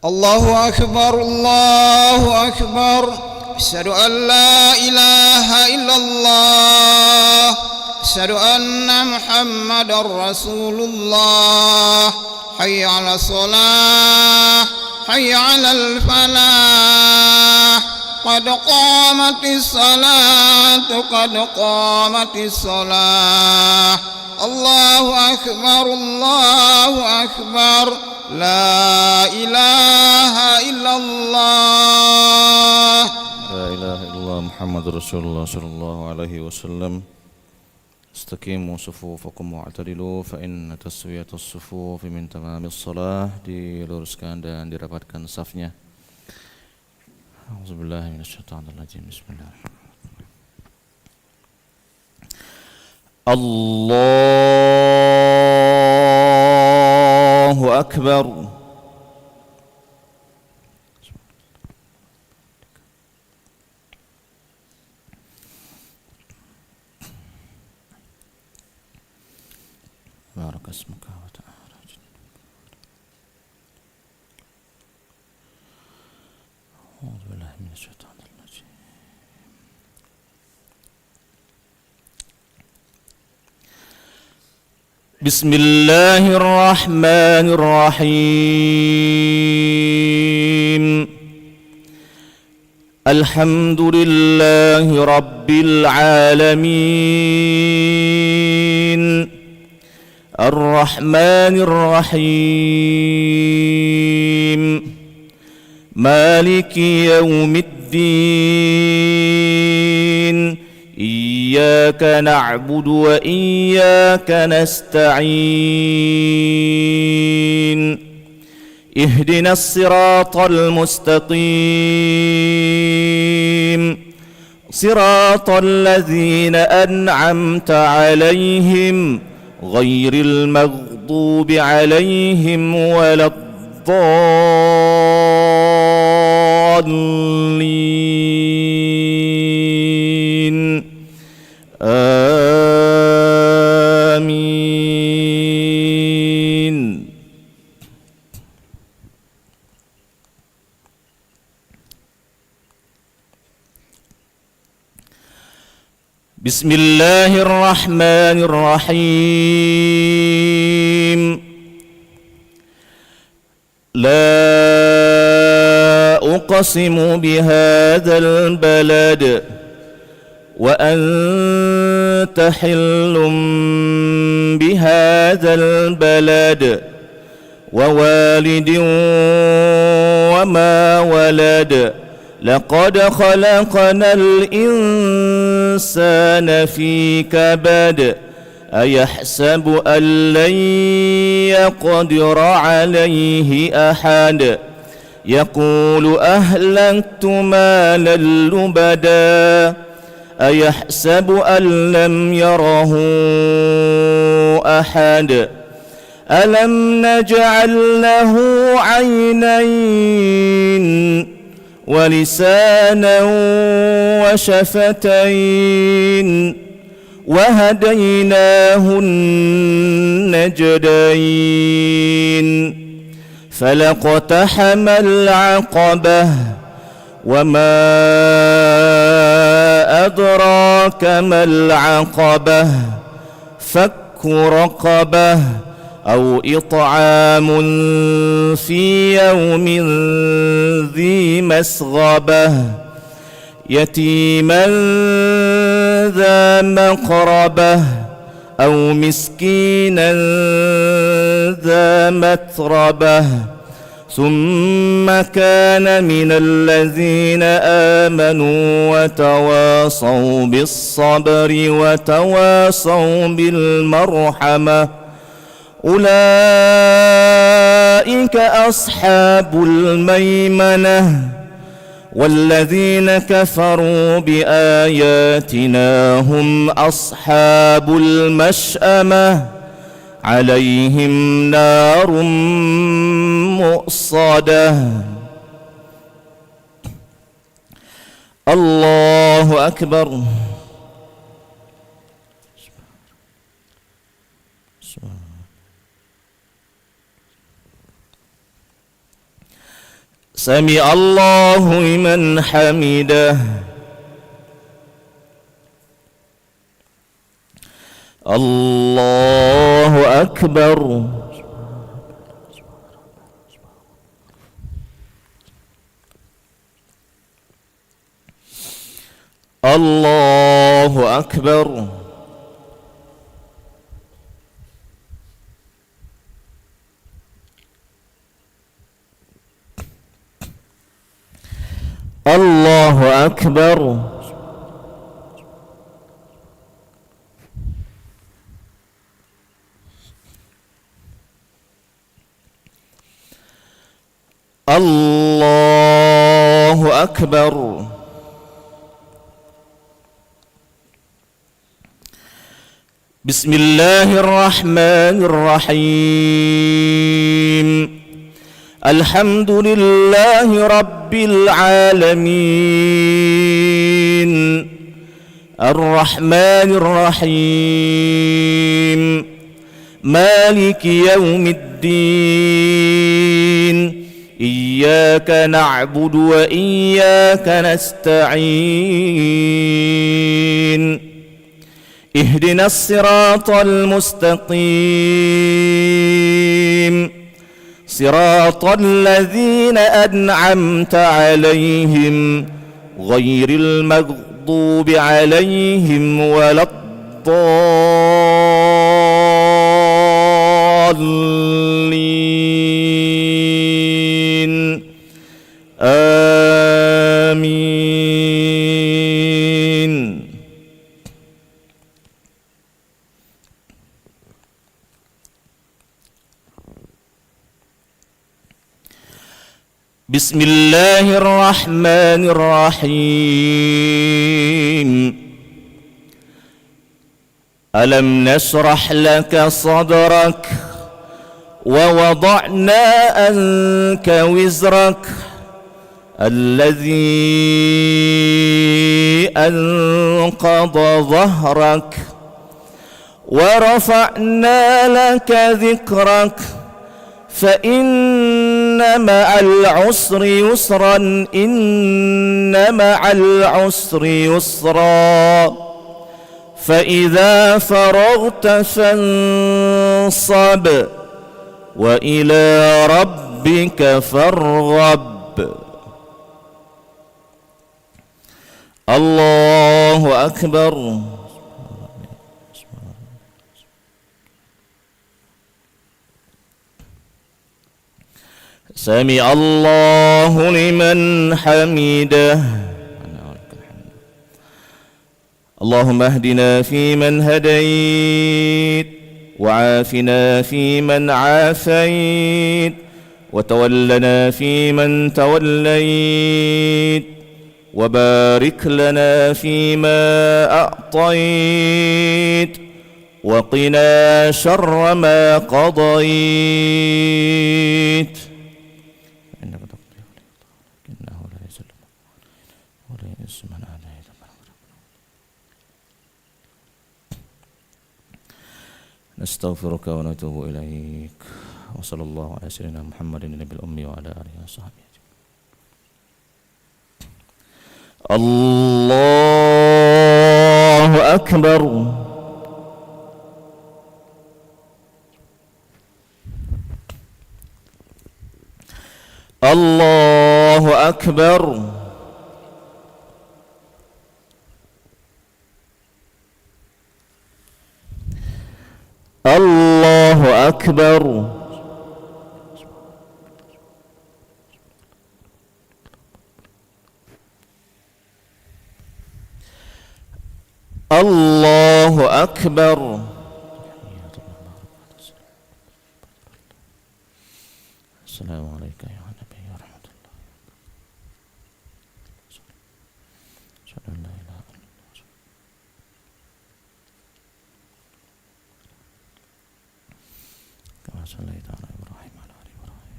الله أكبر الله أكبر. أشهد أن لا إله إلا الله. أشهد أن محمدا رسول الله. حي على الصلاة حي على الفلاح. قد قامت الصلاة قد قامت الصلاة. الله أكبر الله أكبر. لا إله إلا الله. لا إله إلا الله محمد رسول الله صلى الله عليه وسلم. استقيموا صفوفكم واعتدلوا فإن تسوية الصفوف من تمام الصلاة. Diluruskan dan dirapatkan safnya. A'udzubillahi minasyaitonir rajim. Bismillahirrahmanirrahim. Allahu Akbar. بارك اسمك وتعالى. أعوذ بالله من الشيطان الرجيم. بسم الله الرحمن الرحيم. الحمد لله رب العالمين. الرحمن الرحيم. مالك يوم الدين. إياك نعبد وإياك نستعين. اهدنا الصراط المستقيم. صراط الذين أنعمت عليهم غير المغضوب عليهم ولا الضالين. آمين. بسم الله الرحمن الرحيم. لا أقسم بهذا البلد وأنت حل بهذا البلد ووالد وما ولد. لقد خلقنا الإنسان في كبد. أيحسب أن لن يقدر عليه أحد. يقول أهلكت مالا لبدا. أيحسب أن لم يره أحد. ألم نجعل له عينين ولسانا وشفتين وهديناه النجدين. فلاقتحم العقبة وما أدراك ما العقبة. فك رقبة أو إطعام في يوم ذي مسغبة. يتيما ذا مقربة أو مسكينا ذا متربة. ثم كان من الذين آمنوا وتواصوا بالصبر وتواصوا بالمرحمة. أولئك أصحاب الميمنة. والذين كفروا بآياتنا هم أصحاب المشأمة. عليهم نار مؤصدة. الله أكبر. سمع الله لمن حمده. الله أكبر. الله أكبر. الله أكبر. الله أكبر. بسم الله الرحمن الرحيم. الحمد لله رب العالمين الرحمن الرحيم مالك يوم الدين إياك نعبد وإياك نستعين اهدنا الصراط المستقيم صراط الذين أنعمت عليهم غير المغضوب عليهم ولا الضالين آمين. بسم الله الرحمن الرحيم. ألم نشرح لك صدرك ووضعنا عنك وزرك الذي أنقض ظهرك ورفعنا لك ذكرك فإن مع العسر يسرا إن مع العسر يسرا فإذا فرغت فانصب وإلى ربك فارغب. الله أكبر. سمع الله لمن حمده. اللهم اهدنا فيمن هديت وعافنا فيمن عافيت وتولنا فيمن توليت وبارك لنا فيما أعطيت وقنا شر ما قضيت إنك تقضي إنه لا يذل ولا يعز من عاديت. نستغفرك ونتوب إليك وصلى الله على سيدنا محمد النبي الأمي وعلى آله وصحبه. الله أكبر. الله أكبر. الله أكبر. الله أكبر. السلام عليك يا نبي ورحمة الله. أشهد أن لا إله إلا الله كما صليت على إبراهيم وعلى آل إبراهيم.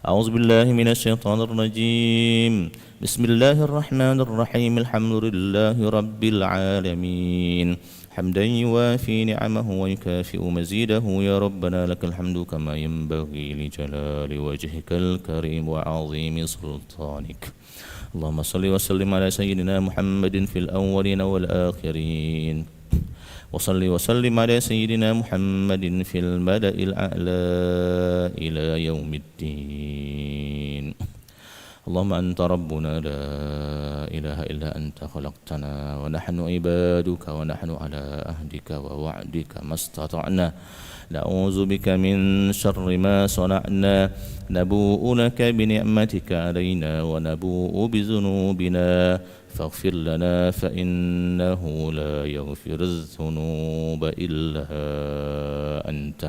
أعوذ بالله من الشيطان الرجيم. بسم الله الرحمن الرحيم. الحمد لله رب العالمين حمدا يوافي نعمه ويكافئ مزيده. يا ربنا لك الحمد كما ينبغي لجلال وجهك الكريم وعظيم سلطانك. اللهم صل وسلم على سيدنا محمد في الأولين والآخرين، وصل وسلم على سيدنا محمد في الملأ الأعلى إلى يوم الدين. اللهم أنت ربنا لا إله إلا أنت خلقتنا ونحن عبادك ونحن على عهدك ووعدك ما استطعنا. نعوذ بك من شر ما صنعنا. نبوء لك بنعمتك علينا ونبوء بذنوبنا فاغفر لنا فإنه لا يغفر الذنوب إلا أنت.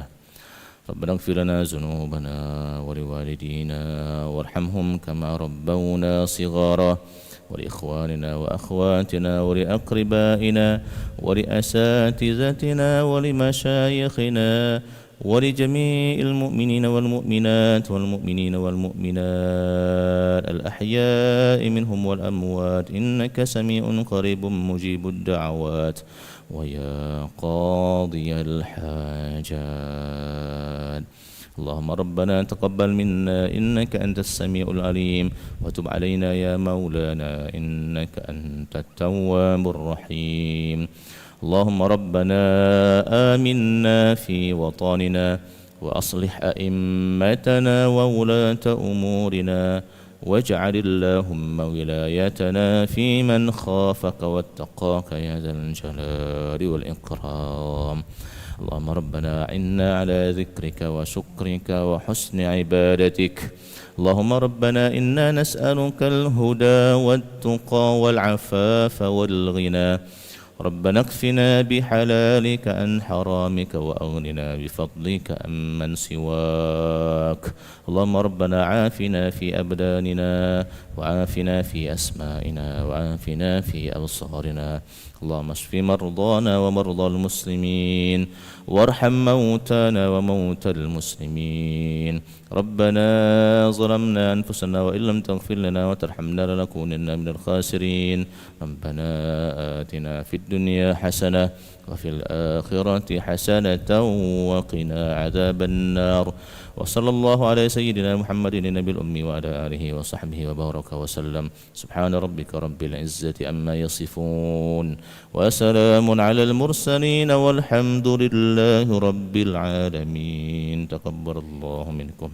ربنا اغفر لنا ذنوبنا ولوالدينا وارحمهم كما ربونا صغارا، ولإخواننا وأخواتنا ولأقربائنا ولأساتذتنا ولمشايخنا ولجميع المؤمنين والمؤمنات والمؤمنين والمؤمنات الأحياء منهم والأموات إنك سميع قريب مجيب الدعوات. ويا قاضي الحاجات اللهم ربنا تقبل منا إنك أنت السميع العليم، وتب علينا يا مولانا إنك أنت التواب الرحيم. اللهم ربنا آمنا في وطننا وأصلح أئمتنا وولاة أمورنا، واجعل اللهم ولايتنا في من خافك واتقاك يا ذا الجلال والإكرام. اللهم ربنا أعنا على ذكرك وشكرك وحسن عبادتك. اللهم ربنا إنا نسألك الهدى والتقى والعفاف والغنى. ربنا اكفنا بحلالك عن حرامك وأغننا بفضلك عمن سواك. اللهم ربنا عافنا في أبداننا وعافنا في أسمائنا وعافنا في أبصارنا. اللهم اشف مرضانا ومرضى المسلمين وارحم موتانا وموتى المسلمين. ربنا ظلمنا أنفسنا وإن لم تغفر لنا وترحمنا لنكونن من الخاسرين. ربنا آتنا في الدنيا حسنة وفي الآخرة حسنة وقنا عذاب النار. وصلى الله على سيدنا محمد النبي الأمي وعلى آله وصحبه وبارك وسلم. سبحان ربك رب العزة عما يصفون وسلام على المرسلين والحمد لله رب العالمين. تقبل الله منكم.